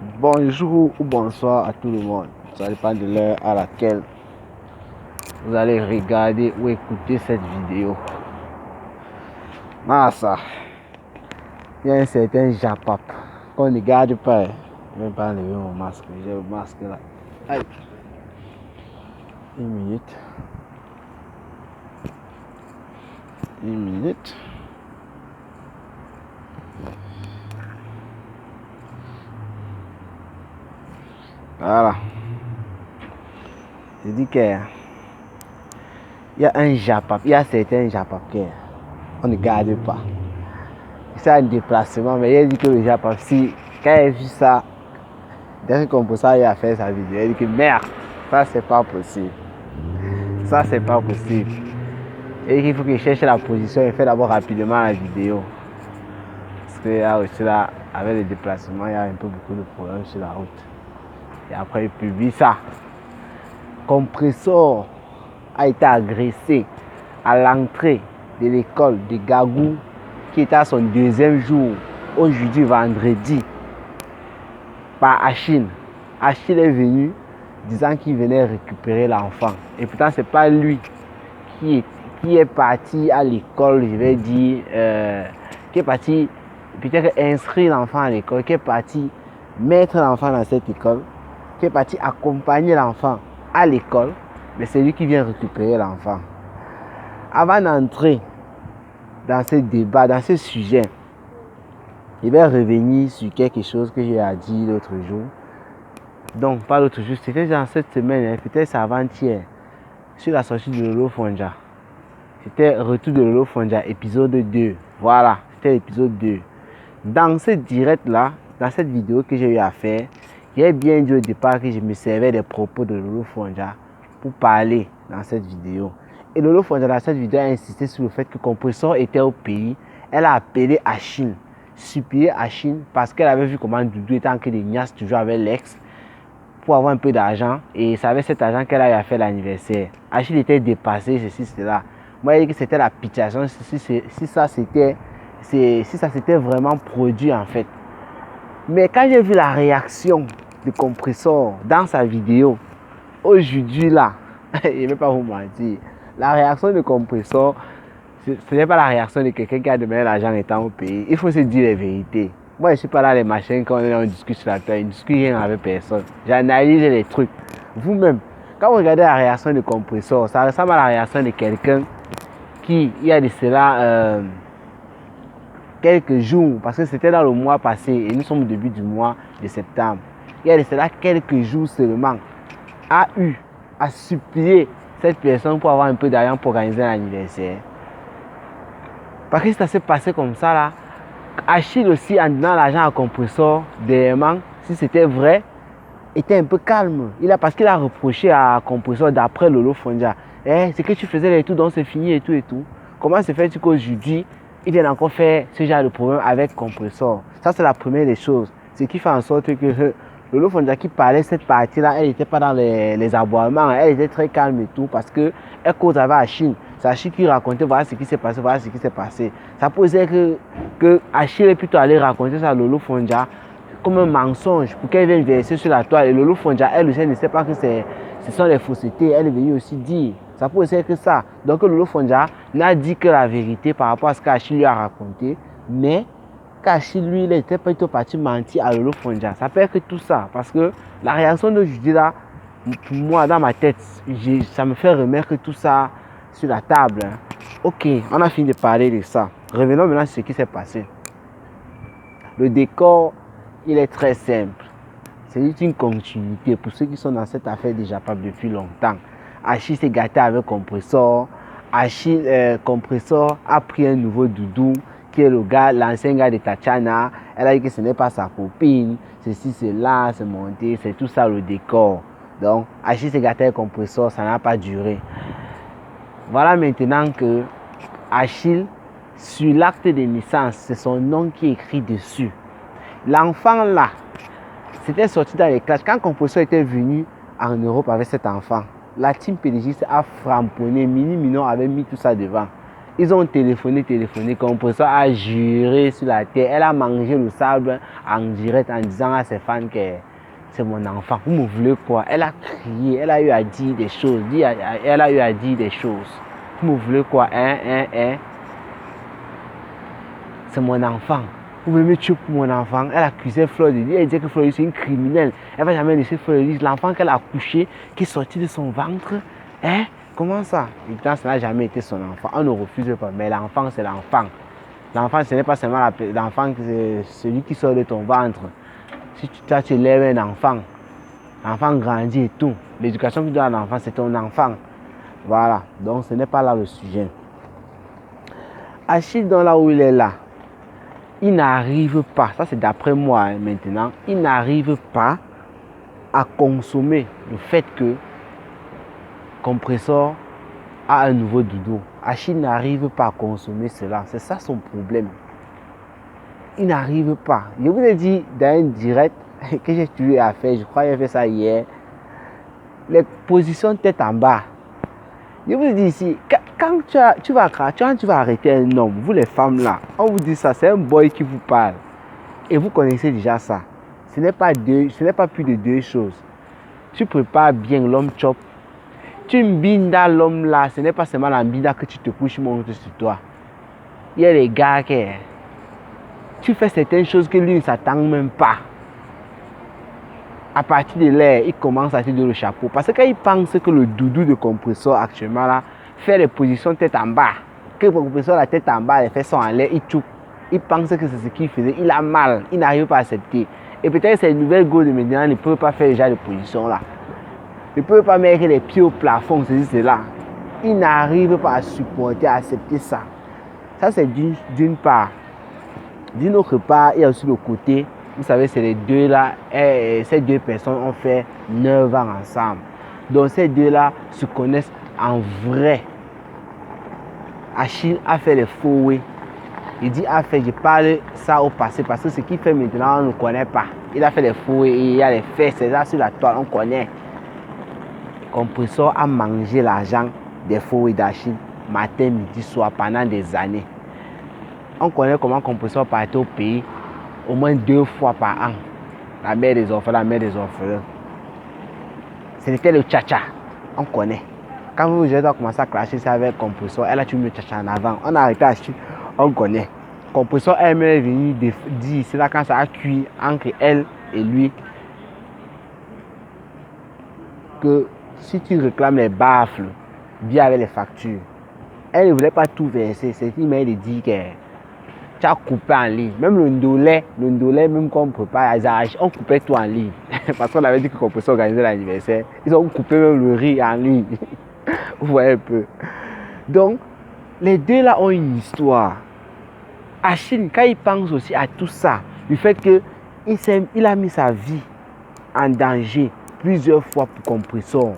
Bonjour ou bonsoir à tout le monde. Ça dépend de l'heure à laquelle vous allez regarder ou écouter cette vidéo. Ça, il y a un certain Japap qu'on ne garde pas. Je ne vais pas enlever mon masque. J'ai le masque là. Aïe. Une minute. Voilà. Je dis qu'il y a un Japap. Il y a certains Japap qu'on ne garde pas. C'est un déplacement, mais il a dit que le Japap, si quand il a vu ça, dès qu'on ça, il a fait sa vidéo. Il a dit que merde, ça c'est pas possible. Ça c'est pas possible. Et il faut qu'il cherche la position et fait d'abord rapidement la vidéo. Parce que là, avec les déplacements, il y a un peu beaucoup de problèmes sur la route. Et après, il publie ça. Compressor a été agressé à l'entrée de l'école de Gagou qui était à son deuxième jour, aujourd'hui vendredi, par Achille. Achille est venu disant qu'il venait récupérer l'enfant. Et pourtant, ce n'est pas lui qui est parti à l'école, je vais dire, qui est parti peut-être inscrire l'enfant à l'école, qui est parti mettre l'enfant dans cette école, qui est parti accompagner l'enfant à l'école, mais c'est lui qui vient récupérer l'enfant. Avant d'entrer dans ce débat, dans ce sujet, je vais revenir sur quelque chose que j'ai dit l'autre jour. Donc, pas l'autre jour, c'était dans cette semaine, peut-être c'est avant-hier, sur la sortie de Lolo Fonja. C'était Retour de Lolo Fonja, épisode 2. Voilà, c'était l'épisode 2. Dans ce direct-là, dans cette vidéo que j'ai eu à faire, j'ai bien dit au départ que je me servais des propos de Lolo Fonja pour parler dans cette vidéo. Et Lolo Fonja, dans cette vidéo, a insisté sur le fait que Compressor était au pays. Elle a appelé Achille, supplié Achille, parce qu'elle avait vu comment Doudou était en train de niasse toujours avec l'ex pour avoir un peu d'argent. Et c'est avec cet argent qu'elle a fait l'anniversaire. Achille était dépassé, ceci, cela. Moi, j'ai dit que c'était la pitiation, si ça s'était vraiment produit en fait. Mais quand j'ai vu la réaction de Compressor dans sa vidéo, aujourd'hui là, je ne vais pas vous mentir, la réaction de Compressor, ce n'est pas la réaction de quelqu'un qui a demandé l'argent étant au pays. Il faut se dire la vérité. Moi, je ne suis pas là les machins quand on discute sur la terre, je ne discute rien avec personne. J'analyse les trucs. Vous-même, quand vous regardez la réaction de Compressor, ça ressemble à la réaction de quelqu'un qui, il y a de cela quelques jours, parce que c'était dans le mois passé et nous sommes au début du mois de septembre. Il y a de cela quelques jours seulement, a eu à supplier cette personne pour avoir un peu d'argent pour organiser un anniversaire. Parce que ça s'est passé comme ça là. Achille aussi, en donnant l'argent à Compressor, dernièrement, si c'était vrai, était un peu calme. Parce qu'il a reproché à Compressor d'après Lolo Fonja. C'est que tu faisais les tout, donc c'est fini et tout et tout. Comment se fait-il qu'aujourd'hui, il vient encore faire ce genre de problème avec Compressor? Ça, c'est la première des choses. Ce qui fait en sorte que Lolo Fonja qui parlait cette partie-là, elle n'était pas dans les aboiements. Elle était très calme et tout parce qu'elle cause avec Achille. C'est Achille qui racontait voilà ce qui s'est passé, voilà ce qui s'est passé. Ça posait que Achille est plutôt allé raconter ça à Lolo Fonja comme un mensonge pour qu'elle vienne verser sur la toile. Et Lolo Fonja, elle aussi, ne sait pas que ce sont les faussetés. Elle est venue aussi dire. Ça peut être que ça. Donc Lolo Fonja n'a dit que la vérité par rapport à ce qu'Achille lui a raconté. Mais qu'Achille, lui, il était plutôt parti mentir à Lolo Fonja. Ça peut être que tout ça. Parce que la réaction de Judy là, pour moi, dans ma tête, ça me fait remettre tout ça sur la table. Ok, on a fini de parler de ça. Revenons maintenant sur ce qui s'est passé. Le décor, il est très simple. C'est juste une continuité pour ceux qui sont dans cette affaire déjà pas depuis longtemps. Achille s'est gâté avec Compressor. Compressor a pris un nouveau doudou qui est l'ancien gars de Tatiana. Elle a dit que ce n'est pas sa copine. Ceci, cela, c'est monté, c'est tout ça le décor. Donc, Achille s'est gâté avec Compressor, ça n'a pas duré. Voilà maintenant que Achille, sur l'acte de naissance, c'est son nom qui est écrit dessus. L'enfant là, c'était sorti dans les classes. Quand Compressor était venu en Europe avec cet enfant, la team pédagogiste a framponné, Mini Minon avait mis tout ça devant. Ils ont téléphoné, Compressor a juré sur la terre. Elle a mangé le sable en direct en disant à ses fans que c'est mon enfant. Vous me voulez quoi? Elle a crié, elle a eu à dire des choses. Vous me voulez quoi? C'est mon enfant. Vous voulez me tuer pour mon enfant? Elle accusait Fleur de Lys. Elle disait que Fleur de Lys c'est une criminelle. Elle ne va jamais laisser Fleur de Lys. L'enfant qu'elle a accouché, qui est sorti de son ventre. Comment ça? Évidemment, ça n'a jamais été son enfant. On ne refuse pas. Mais l'enfant, c'est l'enfant. L'enfant, ce n'est pas seulement l'enfant, c'est celui qui sort de ton ventre. Si tu élèves un enfant, l'enfant grandit et tout. L'éducation que tu donnes à l'enfant, c'est ton enfant. Voilà. Donc, ce n'est pas là le sujet. Achille, dans là où il est là, il n'arrive pas, ça c'est d'après moi maintenant, il n'arrive pas à consommer le fait que Compressor a un nouveau doudou. Achille n'arrive pas à consommer cela. C'est ça son problème. Il n'arrive pas. Je vous ai dit dans un direct que j'ai tué à faire, je crois que j'ai fait ça hier, les positions tête en bas. Je vous dis ici, quand tu vas arrêter un homme, vous les femmes là, on vous dit ça, c'est un boy qui vous parle. Et vous connaissez déjà ça. Ce n'est pas plus de deux choses. Tu prépares bien l'homme chop. Tu mbinda l'homme là, ce n'est pas seulement la mbinda que tu te couches monte sur toi. Il y a des gars qui... Tu fais certaines choses que lui ne s'attend même pas. À partir de là, il commence à te donner le chapeau. Parce que quand il pense que le doudou de Compressor actuellement là, fait les positions tête en bas, que le Compressor la tête en bas, les fesses sont en l'air, il pense que c'est ce qu'il faisait. Il a mal, il n'arrive pas à accepter. Et peut-être ces nouvelles go de maintenant ne peuvent pas faire déjà de position là. Il ne peut pas mettre les pieds au plafond, c'est là. Il n'arrive pas à supporter, à accepter ça. Ça, c'est d'une part. D'une autre part, il y a aussi le côté, vous savez, c'est les deux là, et ces deux personnes ont fait 9 ans ensemble. Donc, ces deux là se connaissent en vrai. Achille a fait les faux oui. Il dit a fait, je parle ça au passé parce que ce qu'il fait maintenant, on ne connaît pas. Il a fait les faux et il y a les faits, c'est là sur la toile, on connaît. Compressor a mangé l'argent des faux d'Achille matin, midi, soir pendant des années. On connaît comment Compressor partait au pays au moins 2 fois par an. La mère des orphelins, C'était le tcha-tcha. On connaît. Quand vous avez commencé à clasher ça avec Compressor, elle a tué le tcha-tcha en avant. On a arrêté à Achille. On connaît. Compressor est venu dire, c'est là quand ça a cuit entre elle et lui, que si tu réclames les baffles, viens avec les factures. Elle ne voulait pas tout verser. C'est une manière de dire que tu as coupé en ligne. Même le ndolé, même quand on prépare, on coupait tout en ligne. Parce qu'on avait dit que Compressor organisait l'anniversaire. Ils ont coupé même le riz en ligne. Vous voyez un peu. Donc, les deux là ont une histoire. Achille, quand il pense aussi à tout ça, du fait qu'il a mis sa vie en danger plusieurs fois pour Compressor.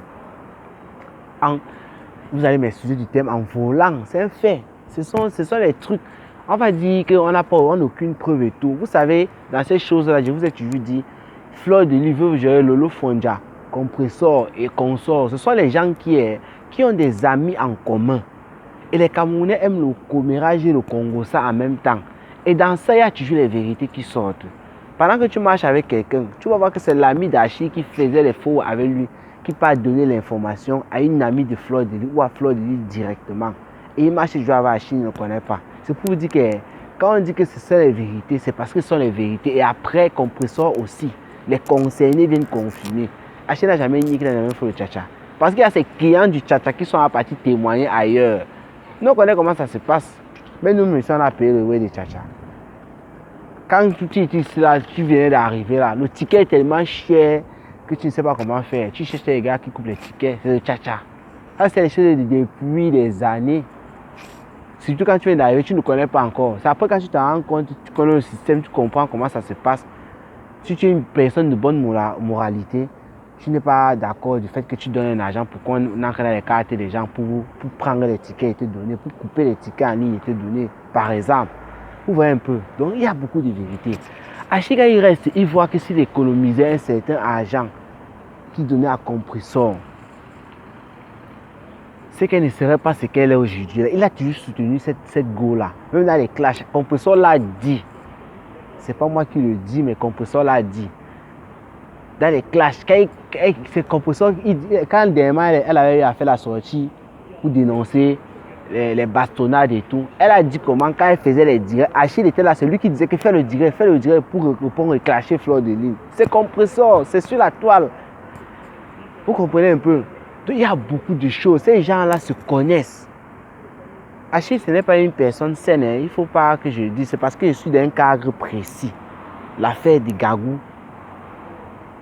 Vous allez m'excuser du terme, en volant, c'est un fait. Ce sont les trucs. On va dire qu'on n'a aucune preuve et tout. Vous savez, dans ces choses-là, je vous ai toujours dit, Fleur de Lys veut gérer Lolo Fonja, Compressor et consorts. Ce sont les gens qui ont des amis en commun. Et les Camerounais aiment le commérage et le Congo ça en même temps. Et dans ça, il y a toujours les vérités qui sortent. Pendant que tu marches avec quelqu'un, tu vas voir que c'est l'ami d'Achille qui faisait les faux avec lui, qui part donner l'information à une amie de Fleur de Lys ou à Fleur de Lys directement. Et il marche toujours avec Achille, il ne le connaît pas. C'est pour vous dire que quand on dit que ce sont les vérités, c'est parce que ce sont les vérités. Et après, Compressor aussi, les concernés viennent confirmer. Achille n'a jamais nié qu'il n'a jamais fait le tcha-tcha. Parce qu'il y a ces clients du tcha-tcha qui sont à partir témoigner ailleurs. Nous, on connaît comment ça se passe. Mais nous, on a payé le way de tcha-tcha. Quand tu viens d'arriver là, le ticket est tellement cher que tu ne sais pas comment faire. Tu cherches les gars qui coupent les tickets, c'est le tcha-tcha. Ça, c'est les choses depuis des années. Surtout quand tu viens d'arriver, tu ne connais pas encore. C'est après quand tu te rends compte, tu connais le système, tu comprends comment ça se passe. Si tu es une personne de bonne moralité, tu n'es pas d'accord du fait que tu donnes un argent pour qu'on entre dans les cartes des gens pour prendre les tickets et te donner, pour couper les tickets en ligne et te donner, par exemple. Vous voyez un peu. Donc il y a beaucoup de vérités. Achille, quand il reste, il voit que s'il économisait un certain argent qu'il donnait à Compressor, c'est qu'elle ne serait pas ce qu'elle est aujourd'hui. Il a toujours soutenu cette go-là. Même dans les clashs, Compressor l'a dit. C'est pas moi qui le dis, mais Compressor l'a dit. Dans les clashs, quand dernièrement elle avait fait la sortie pour dénoncer les bastonnades et tout, elle a dit comment quand elle faisait les directs, Achille était là, c'est lui qui disait que fais le direct pour répondre et clasher Fleur de Lys. C'est Compressor, c'est sur la toile. Vous comprenez un peu? Donc, il y a beaucoup de choses, ces gens-là se connaissent. Achille, ce n'est pas une personne saine, hein. Il ne faut pas que je le dise, c'est parce que je suis dans un cadre précis. L'affaire des Gagou.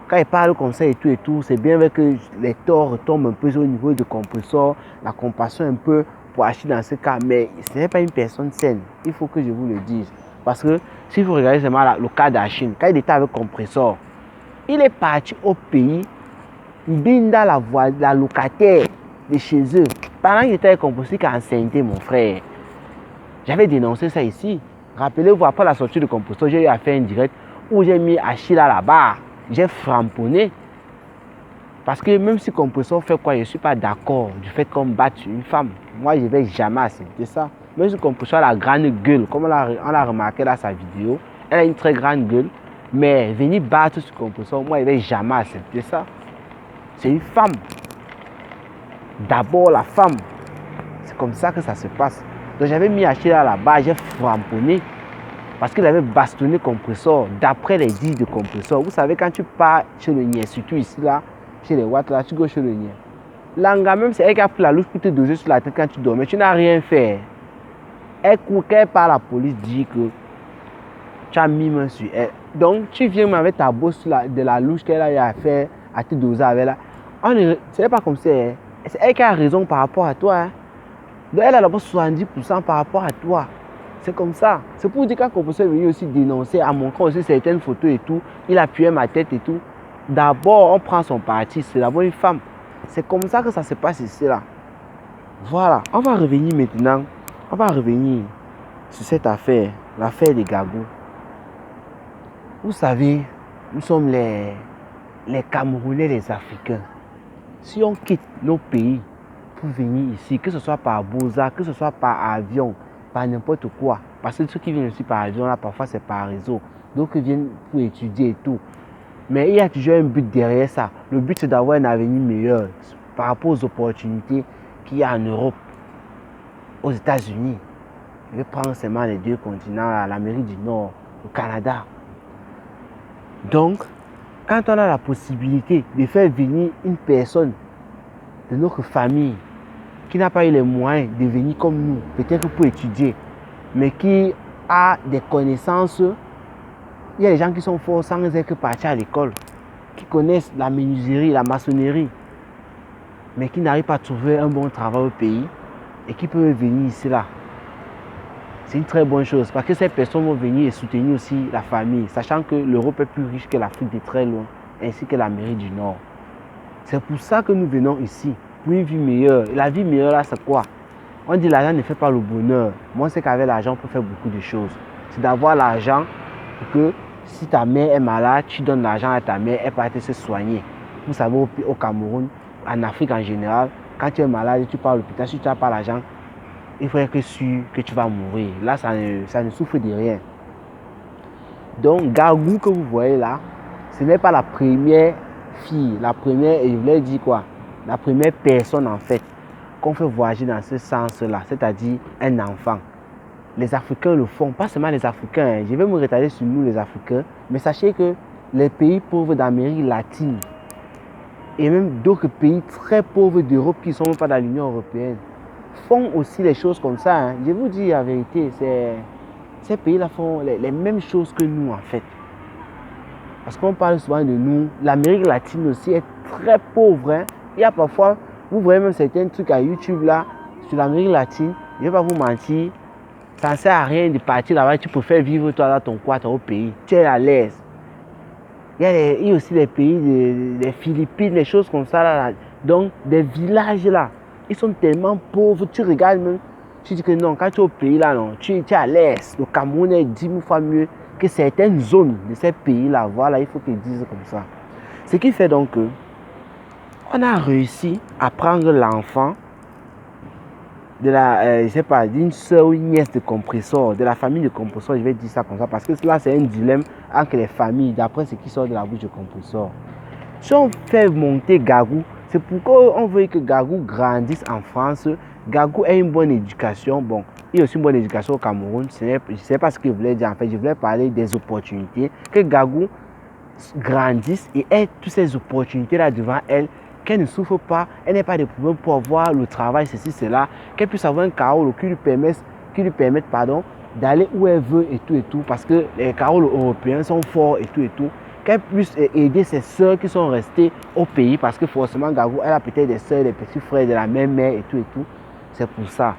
Quand il parle comme ça et tout, c'est bien vrai que les torts retombent un peu au niveau de Compressor, la compassion un peu pour Achille dans ce cas, mais ce n'est pas une personne saine. Il faut que je vous le dise. Parce que si vous regardez seulement le cas d'Achille, quand il était avec Compressor, il est parti au pays, Binda la locataire de chez eux. Pendant qu'il était avec Compressor, qui a enceinté mon frère. J'avais dénoncé ça ici. Rappelez-vous, après la sortie de Compressor, j'ai eu à faire un direct où j'ai mis Achille à la barre. J'ai framponné. Parce que même si Compressor fait quoi, je ne suis pas d'accord du fait qu'on batte une femme. Moi, je ne vais jamais accepter ça. Même si Compressor a la grande gueule, comme on l'a remarqué dans sa vidéo, elle a une très grande gueule. Mais venir battre sur Compressor, moi, je ne vais jamais accepter ça. C'est une femme. D'abord la femme. C'est comme ça que ça se passe. Donc j'avais mis Achille à la barre, j'ai framponné. Parce qu'il avait bastonné Compressor, d'après les dires de Compressor. Vous savez, quand tu pars chez le Nier, surtout ici, là, chez les Watts, là, tu vas chez le Nier. L'anga, même c'est elle qui a pris la louche pour te doser sur la tête quand tu dormais, tu n'as rien fait. Elle court, quand elle part, la police dit que tu as mis main sur elle. Donc, tu viens avec ta bosse de la louche qu'elle a eu à faire, à te doser avec là. Ce n'est pas comme ça. Hein. C'est elle qui a raison par rapport à toi. Hein. Donc, elle a d'abord 70% par rapport à toi. C'est comme ça. C'est pour dire quand Compressor est venu aussi dénoncer, à montrer aussi certaines photos et tout, il appuyait ma tête et tout. D'abord, on prend son parti, c'est d'abord une femme. C'est comme ça que ça se passe ici, là. Voilà. On va revenir maintenant. On va revenir sur cette affaire, l'affaire des Gagou. Vous savez, nous sommes les Camerounais, les Africains. Si on quitte nos pays pour venir ici, que ce soit par Boza, que ce soit par avion, par n'importe quoi. Parce que ceux qui viennent aussi par avion, là, parfois c'est par réseau. D'autres viennent pour étudier et tout. Mais il y a toujours un but derrière ça. Le but, c'est d'avoir un avenir meilleur par rapport aux opportunités qu'il y a en Europe, aux États-Unis. Je vais prendre seulement les deux continents, l'Amérique du Nord, le Canada. Donc, quand on a la possibilité de faire venir une personne de notre famille qui n'a pas eu les moyens de venir comme nous, peut-être pour étudier, mais qui a des connaissances, il y a des gens qui sont forts sans être partis à l'école, qui connaissent la menuiserie, la maçonnerie, mais qui n'arrivent pas à trouver un bon travail au pays et qui peuvent venir ici là. C'est une très bonne chose parce que ces personnes vont venir et soutenir aussi la famille, sachant que l'Europe est plus riche que l'Afrique de très loin, ainsi que l'Amérique du Nord. C'est pour ça que nous venons ici, pour une vie meilleure. Et la vie meilleure là, c'est quoi? On dit l'argent ne fait pas le bonheur. Moi, c'est qu'avec l'argent, on peut faire beaucoup de choses. C'est d'avoir l'argent pour que si ta mère est malade, tu donnes l'argent à ta mère, elle peut aller se soigner. Vous savez, au Cameroun, en Afrique en général, quand tu es malade, tu pars à l'hôpital, si tu n'as pas l'argent, il faut être sûr que tu vas mourir. Là, ça ne souffre de rien. Donc, Gagou que vous voyez là, ce n'est pas la première fille, la première, et je voulais dire quoi, la première personne en fait, qu'on fait voyager dans ce sens-là, c'est-à-dire un enfant. Les Africains le font, pas seulement les Africains, hein. Je vais me retarder sur nous les Africains, mais sachez que les pays pauvres d'Amérique latine et même d'autres pays très pauvres d'Europe qui ne sont même pas dans l'Union européenne font aussi les choses comme ça. Hein. Je vous dis la vérité, ces pays-là font les mêmes choses que nous en fait. Parce qu'on parle souvent de nous, l'Amérique latine aussi est très pauvre. Hein. Il y a parfois, vous voyez même certains trucs à YouTube là, sur l'Amérique latine, je ne vais pas vous mentir, ça ne sert à rien de partir là-bas, tu préfères vivre toi dans ton coin, au pays, tu es à l'aise. Il y a aussi les pays, des Philippines, des choses comme ça là. Donc, des villages là, ils sont tellement pauvres, tu regardes même, tu dis que non, quand tu es au pays là, non, tu es à l'aise. Le Cameroun est 10 000 fois mieux que certaines zones de ces pays-là. Voilà, il faut qu'ils disent comme ça. Ce qui fait donc que on a réussi à prendre l'enfant je sais pas, d'une soeur ou une nièce de compresseur, de la famille de compresseur, je vais dire ça comme ça, parce que là, c'est un dilemme entre les familles, d'après ce qui sort de la bouche de compresseur. Si on fait monter Gagou, c'est pourquoi on veut que Gagou grandisse en France. Gagou ait une bonne éducation. Bon, il a aussi une bonne éducation au Cameroun. Je ne sais pas ce que je voulais dire en fait. Je voulais parler des opportunités. Que Gagou grandisse et ait toutes ces opportunités-là devant elle. Qu'elle ne souffre pas, elle n'ait pas de problème pour avoir le travail, ceci, cela. Qu'elle puisse avoir un carreau qui lui permette d'aller où elle veut et tout. Parce que les carreaux européens sont forts et tout. Qu'elle puisse aider ses soeurs qui sont restées au pays. Parce que forcément, Gagou, elle a peut-être des soeurs, des petits frères de la même mère et tout. C'est pour ça.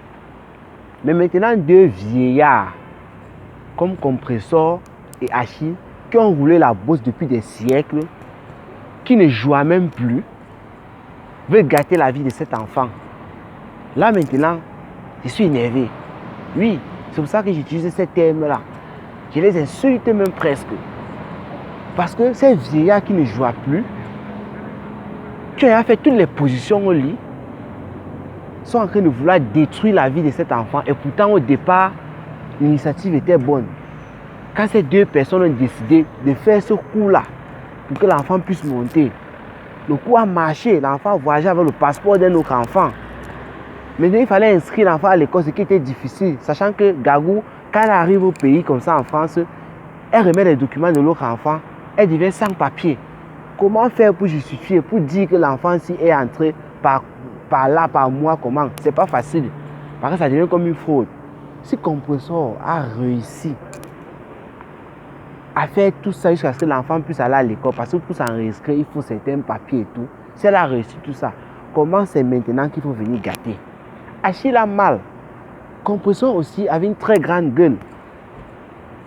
Mais maintenant, deux vieillards comme Compressor et Achille qui ont roulé la bosse depuis des siècles, qui ne jouent même plus, veulent gâter la vie de cet enfant. Là maintenant, je suis énervé. Oui, c'est pour ça que j'utilise ces termes-là. Je les insulte même presque. Parce que ces vieillards qui ne jouent plus, qui ont fait toutes les positions au lit, sont en train de vouloir détruire la vie de cet enfant. Et pourtant, au départ, l'initiative était bonne. Quand ces deux personnes ont décidé de faire ce coup-là, pour que l'enfant puisse monter, le coup a marché, l'enfant a voyagé avec le passeport d'un autre enfant. Maintenant, il fallait inscrire l'enfant à l'école, ce qui était difficile, sachant que Gagou, quand elle arrive au pays comme ça en France, elle remet les documents de l'autre enfant, elle devient sans papier. Comment faire pour justifier, pour dire que l'enfant s'y est entré par là, par moi, comment? C'est pas facile, parce que ça devient comme une fraude. Si Compressor a réussi à faire tout ça jusqu'à ce que l'enfant puisse aller à l'école, parce que pour s'enregistrer, il faut certains papiers et tout. Si elle a réussi tout ça, comment c'est maintenant qu'il faut venir gâter? Achille a mal. Compressor aussi avait une très grande gueule.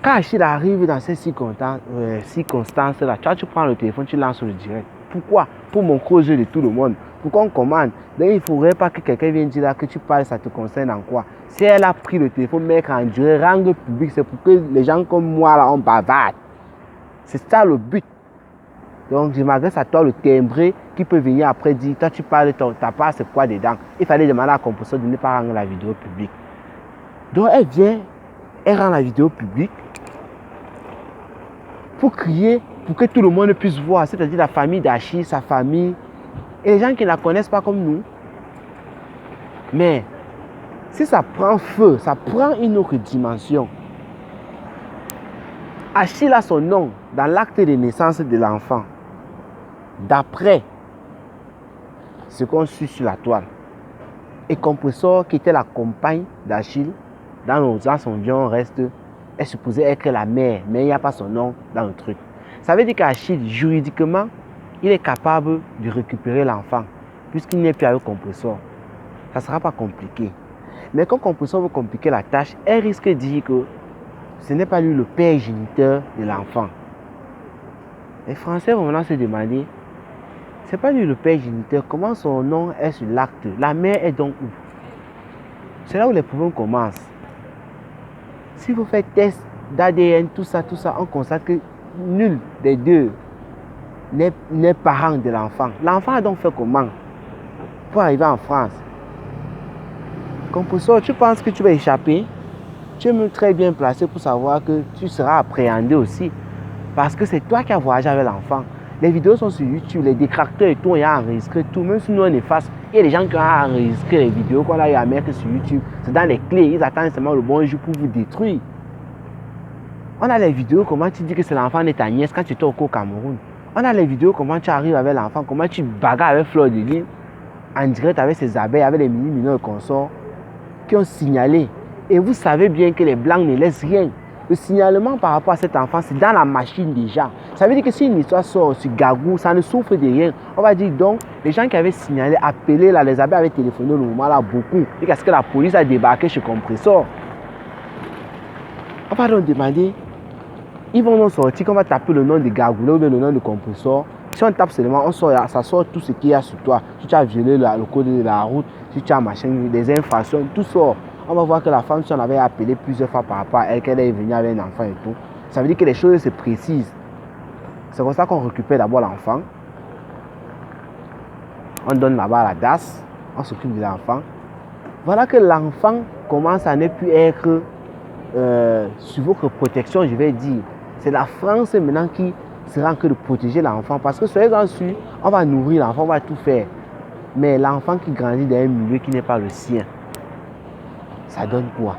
Quand Achille arrive dans ces circonstances-là, tu prends le téléphone, tu lances le direct. Pourquoi? Pour montrer aux yeux de tout le monde. Pourquoi on commande? Donc il ne faudrait pas que quelqu'un vienne dire là que tu parles, ça te concerne en quoi? Si elle a pris le téléphone, mettre en direct, rendre public, c'est pour que les gens comme moi, là, on bavarde. C'est ça le but. Donc je m'adresse à toi, le timbré, qui peut venir après dire, toi tu parles, ta part c'est quoi dedans? Il fallait demander à Compressor de ne pas rendre la vidéo publique. Donc elle vient, elle rend la vidéo publique pour crier, pour que tout le monde puisse voir, c'est-à-dire la famille d'Achille, sa famille, et les gens qui ne la connaissent pas comme nous. Mais si ça prend feu, ça prend une autre dimension. Achille a son nom dans l'acte de naissance de l'enfant, d'après ce qu'on suit sur la toile. Et Compressor, qui était la compagne d'Achille, dans son vion reste, est supposé être la mère, mais il n'y a pas son nom dans le truc. Ça veut dire qu'Achille, juridiquement, il est capable de récupérer l'enfant, puisqu'il n'est plus avec Compressor. Ça ne sera pas compliqué. Mais quand Compressor veut compliquer la tâche, elle risque de dire que ce n'est pas lui le père géniteur de l'enfant. Les Français vont maintenant se demander, c'est pas lui le père géniteur, comment son nom est sur l'acte? La mère est donc où? C'est là où les problèmes commencent. Si vous faites test d'ADN, tout ça, on constate que nul des deux n'est parent de l'enfant. L'enfant a donc fait comment pour arriver en France? Compressor, tu penses que tu vas échapper? Tu es même très bien placé pour savoir que tu seras appréhendé aussi. Parce que c'est toi qui as voyagé avec l'enfant. Les vidéos sont sur YouTube, les détracteurs et tout, on y a enregistré tout. Même si nous on efface, il y a des gens qui ont enregistré les vidéos qu'on a eu à mettre sur YouTube. C'est dans les clés, ils attendent seulement le bon jour pour vous détruire. On a les vidéos, comment tu dis que c'est l'enfant de ta nièce quand tu étais au Cameroun. On a les vidéos, comment tu arrives avec l'enfant, comment tu bagarres avec Fleur de Lys, en direct avec ses abeilles, avec les mini-mineurs consorts, qui ont signalé. Et vous savez bien que les Blancs ne laissent rien. Le signalement par rapport à cet enfant, c'est dans la machine déjà. Ça veut dire que si une histoire sort sur Gagou, ça ne souffre de rien. On va dire donc, les gens qui avaient signalé, appelé, là, les abeilles avaient téléphoné au moment là beaucoup. Et qu'est-ce que la police a débarqué chez Compressor? On va donc demander, ils vont nous sortir, qu'on va taper le nom de Gagou, ou le nom de Compressor. Si on tape seulement, on sort, ça sort tout ce qu'il y a sur toi. Si tu as violé le code de la route, si tu as machin, des infractions, tout sort. On va voir que la femme, si on avait appelé plusieurs fois par rapport à elle, qu'elle est venue avec un enfant et tout, ça veut dire que les choses se précisent. C'est comme ça qu'on récupère d'abord l'enfant. On donne là-bas à la DAS, on s'occupe de l'enfant. Voilà que l'enfant commence à ne plus être sous votre protection, je vais dire. C'est la France maintenant qui sera en train de protéger l'enfant. Parce que soyez-en sûrs, on va nourrir l'enfant, on va tout faire. Mais l'enfant qui grandit dans un milieu qui n'est pas le sien, ça donne quoi?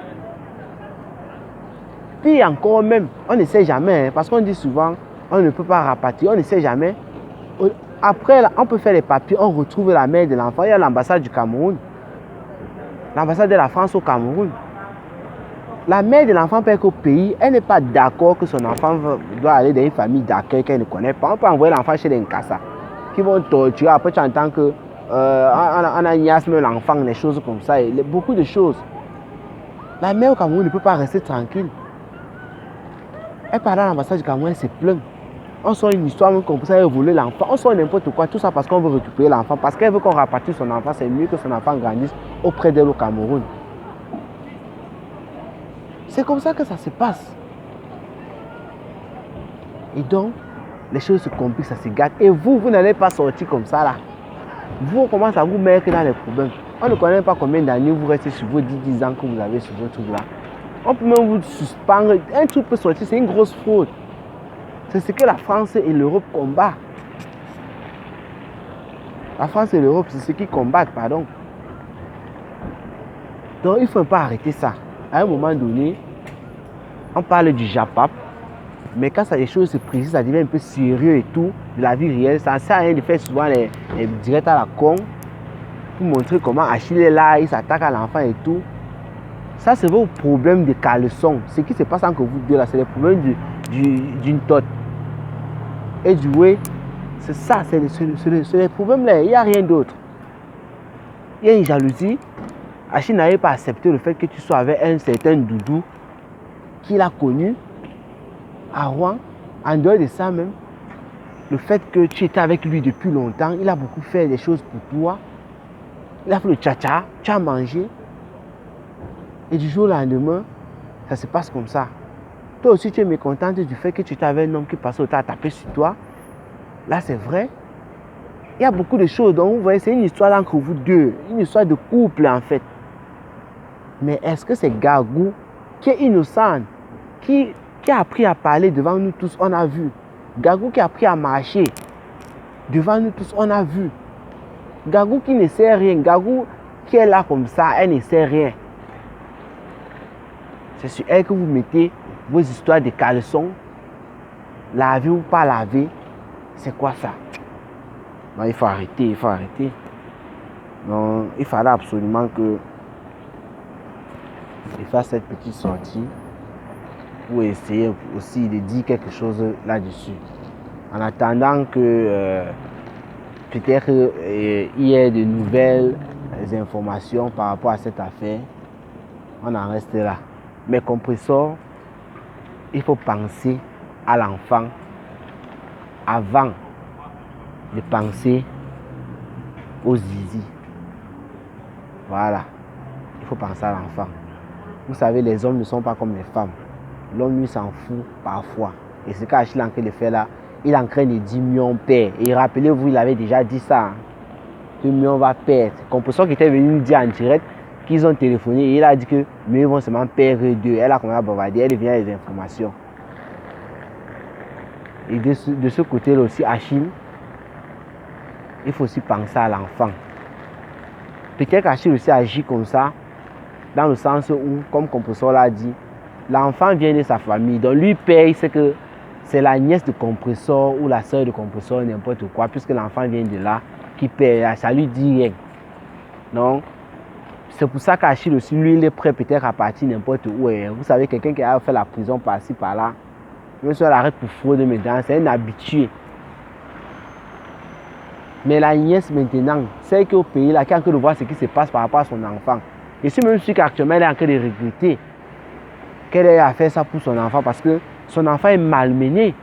Puis encore même, on ne sait jamais, hein, parce qu'on dit souvent, on ne peut pas rapatrier, on ne sait jamais. Après, on peut faire les papiers, on retrouve la mère de l'enfant. Il y a l'ambassade du Cameroun, l'ambassade de la France au Cameroun. La mère de l'enfant peut être au pays, elle n'est pas d'accord que son enfant doit aller dans une famille d'accueil qu'elle ne connaît pas. On peut envoyer l'enfant chez les Nkassa qui vont torturer. Après, tu entends que on a niaisé l'enfant, des choses comme ça, et beaucoup de choses. La mère au Cameroun ne peut pas rester tranquille. Elle part dans l'ambassade du Cameroun, elle se plaint. On sort une histoire comme ça, elle veut voler l'enfant. On sort n'importe quoi, tout ça parce qu'on veut récupérer l'enfant. Parce qu'elle veut qu'on rapatrie son enfant, c'est mieux que son enfant grandisse auprès d'elle au Cameroun. C'est comme ça que ça se passe. Et donc, les choses se compliquent, ça se gâte. Et vous n'allez pas sortir comme ça là. Vous, on commence à vous mettre dans les problèmes. On ne connaît pas combien d'années vous restez sur vos 10 ans que vous avez sur votre truc là. On peut même vous suspendre. Un truc peut sortir, c'est une grosse fraude. C'est ce que la France et l'Europe combattent. La France et l'Europe, c'est ce qu'ils combattent, pardon. Donc, il ne faut pas arrêter ça. À un moment donné, on parle du Japap, mais quand ça, les choses se précisent, ça devient un peu sérieux et tout, de la vie réelle. Ça ne sert à rien de faire souvent les directs à la con pour montrer comment Achille est là, il s'attaque à l'enfant et tout. Ça, c'est vos problèmes de caleçon. Ce qui se passe entre vous deux là, c'est les problèmes d'une tote et du way. C'est ça, c'est les problèmes là. Il n'y a rien d'autre. Il y a une jalousie. Achille n'arrive pas à accepter le fait que tu sois avec un certain doudou qu'il a connu à Rouen. En dehors de ça même, le fait que tu étais avec lui depuis longtemps, il a beaucoup fait des choses pour toi. Il a fait le tcha-tcha, tu as mangé. Et du jour au lendemain, ça se passe comme ça. Toi aussi, tu es mécontente du fait que tu étais avec un homme qui passait au temps à taper sur toi. Là, c'est vrai. Il y a beaucoup de choses. Donc, vous voyez, c'est une histoire entre vous deux. Une histoire de couple, en fait. Mais est-ce que c'est Gagou qui est innocent, qui a appris à parler devant nous tous, on a vu. Gagou qui a appris à marcher devant nous tous, on a vu. Gagou qui ne sait rien. Gagou qui est là comme ça, elle ne sait rien. C'est sur elle que vous mettez vos histoires de caleçons. Laver ou pas laver, c'est quoi ça? Non, il faut arrêter, il faut arrêter. Non, il fallait absolument que je fasse cette petite sortie pour essayer aussi de dire quelque chose là-dessus. En attendant que peut-être il y ait de nouvelles informations par rapport à cette affaire, on en reste là. Mais compresseur, il faut penser à l'enfant avant de penser aux zizi. Voilà, il faut penser à l'enfant. Vous savez, les hommes ne sont pas comme les femmes. L'homme, lui, s'en fout parfois. Et ce qu'Achille est en train de faire là, il est en train de dire million père. Et rappelez-vous, il avait déjà dit ça. Hein, que million va perdre. Compresseur qui était venu nous dire en direct qu'ils ont téléphoné et il a dit que mieux vont seulement perdre deux. Elle a commencé à bavarder, elle vient les informations. Et de ce côté-là aussi, Achille, il faut aussi penser à l'enfant. Peut-être qu'Achille aussi agit comme ça, dans le sens où, comme Compresseur l'a dit, l'enfant vient de sa famille. Donc lui paye, c'est que c'est la nièce de Compresseur ou la soeur de Compresseur, n'importe quoi, puisque l'enfant vient de là, qui paye. Ça lui dit rien. Donc, c'est pour ça qu'Achille aussi, lui, il est prêt peut-être à partir n'importe où. Vous savez, quelqu'un qui a fait la prison par-ci, par-là, même si elle arrête pour fraude maintenant, c'est un habitué. Mais la nièce maintenant, c'est qu'au pays, là, qui est en train de voir ce qui se passe par rapport à son enfant. Et si même celui qu'actuellement, elle est en train de regretter qu'elle ait à faire ça pour son enfant, parce que son enfant est malmené.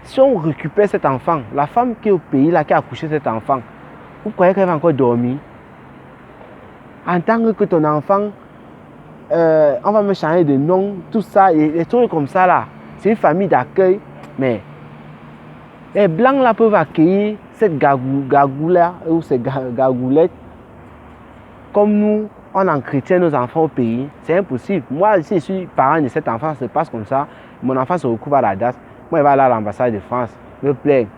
Si on récupère cet enfant, la femme qui est au pays, là, qui a accouché cet enfant, vous croyez qu'elle va encore dormir? En tant que ton enfant, on va me changer de nom, tout ça, et des trucs comme ça là. C'est une famille d'accueil, mais les blancs là peuvent accueillir cette gagou là, ou cette gagoulette. comme nous, on entretient nos enfants au pays, c'est impossible. Moi, si je suis parent de cet enfant, ça se passe comme ça. Mon enfant se retrouve à la DAS. Moi, il va aller à l'ambassade de France, me plaît.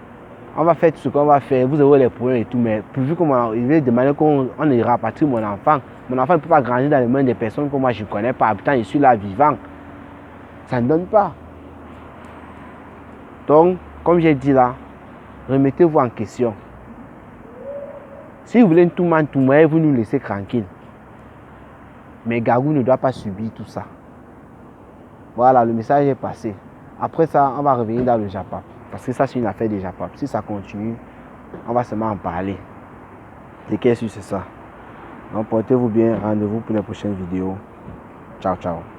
On va faire tout ce qu'on va faire, vous aurez les problèmes et tout, mais pourvu qu'on il demander qu'on rapatrie mon enfant ne peut pas grandir dans les mains des personnes que moi je ne connais pas, pourtant je suis là vivant. Ça ne donne pas. Donc, comme j'ai dit là, remettez-vous en question. Si vous voulez tout moyen, vous nous laissez tranquille. Mais Gagou ne doit pas subir tout ça. Voilà, le message est passé. Après ça, on va revenir dans le Japon. Parce que ça, c'est une affaire du Japon. Si ça continue, on va seulement en parler. C'est qu'est-ce que c'est ça? Donc, portez-vous bien. Rendez-vous pour les prochaines vidéos. Ciao, ciao.